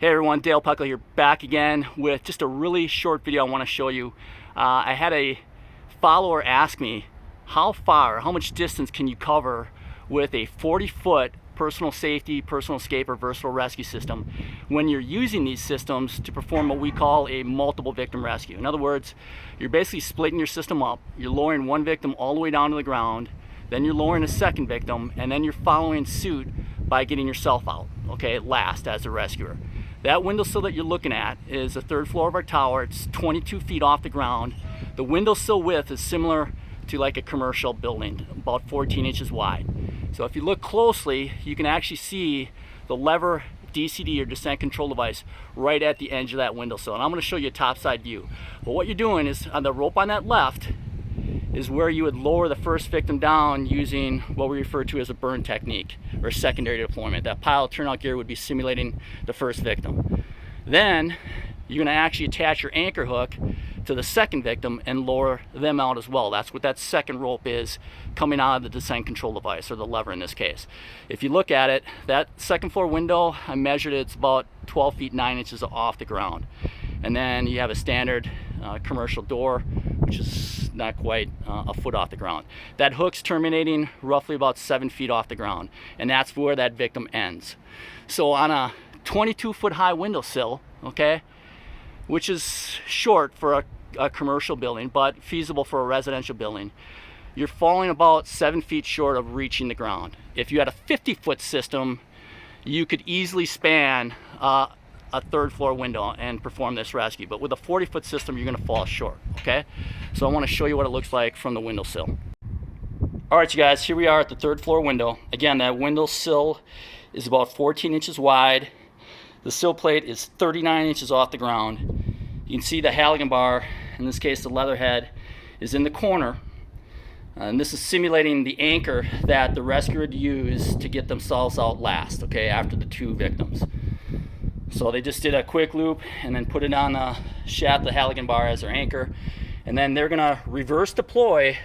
Hey everyone, Dale Pekel here, back again with just a really short video I want to show you. I had a follower ask me, how much distance can you cover with a 40-foot personal safety, personal escape, or versatile rescue system when you're using these systems to perform what we call a multiple victim rescue. In other words, you're basically splitting your system up. You're lowering one victim all the way down to the ground, then you're lowering a second victim, and then you're following suit by getting yourself out, okay, last as a rescuer. That windowsill that you're looking at is the third floor of our tower. It's 22 feet off the ground. The windowsill width is similar to like a commercial building, about 14 inches wide. So if you look closely, you can actually see the lever DCD or descent control device right at the edge of that windowsill. And I'm going to show you a topside view. But what you're doing is on the rope on that left is where you would lower the first victim down using what we refer to as a burn technique or secondary deployment. That pile turnout gear would be simulating the first victim. Then you're going to actually attach your anchor hook to the second victim and lower them out as well. That's what that second rope is coming out of the descent control device, or the lever in this case. If you look at it, that second floor window, I measured it, it's about 12 feet 9 inches off the ground. And then you have a standard commercial door, which is not quite a foot off the ground. That hook's terminating roughly about 7 feet off the ground, and that's where that victim ends. So on a 22-foot high windowsill, okay, which is short for a commercial building, but feasible for a residential building, you're falling about 7 feet short of reaching the ground. If you had a 50-foot system, you could easily span a third floor window and perform this rescue. But with a 40-foot system, you're gonna fall short, okay? So I wanna show you what it looks like from the windowsill. All right, you guys, here we are at the third floor window. Again, that windowsill is about 14 inches wide. The sill plate is 39 inches off the ground. You can see the Halligan bar, in this case the leather head, is in the corner. And this is simulating the anchor that the rescuer would use to get themselves out last, okay, after the two victims. So they just did a quick loop and then put it on the shaft of the Halligan bar as their anchor. And then they're gonna reverse deploy,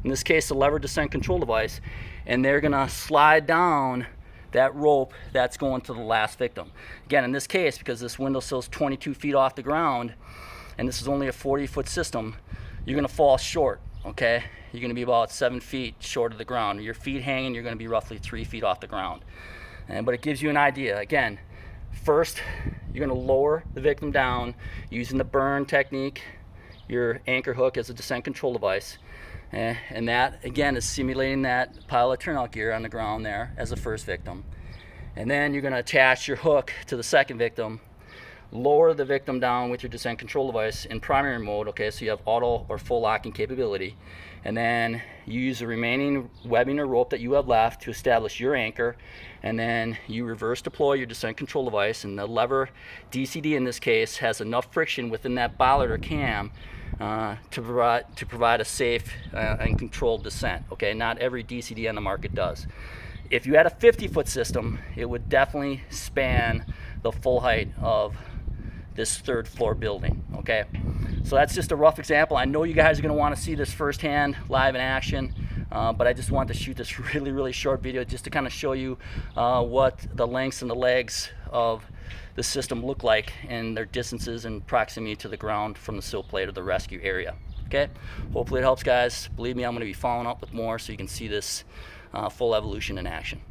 in this case the lever descent control device, and they're gonna slide down that rope that's going to the last victim. Again, in this case, because this windowsill is 22 feet off the ground and this is only a 40-foot system, you're gonna fall short, okay? You're gonna be about 7 feet short of the ground. Your feet hanging, you're gonna be roughly 3 feet off the ground. But it gives you an idea. Again, first, you're going to lower the victim down using the burn technique, your anchor hook as a descent control device. And that, again, is simulating that pile of turnout gear on the ground there as the first victim. And then you're going to attach your hook to the second victim, lower the victim down with your descent control device in primary mode, okay, so you have auto or full locking capability. And then you use the remaining webbing or rope that you have left to establish your anchor, and then you reverse deploy your descent control device, and the lever DCD in this case has enough friction within that bollard or cam to provide a safe and controlled descent. Okay, not every DCD on the market does. If you had a 50-foot system, it would definitely span the full height of this third floor building, okay? So that's just a rough example. I know you guys are gonna wanna see this firsthand, live in action, but I just wanted to shoot this really short video just to kind of show you what the lengths and the legs of the system look like and their distances and proximity to the ground from the sill plate or the rescue area, okay? Hopefully it helps, guys. Believe me, I'm gonna be following up with more so you can see this full evolution in action.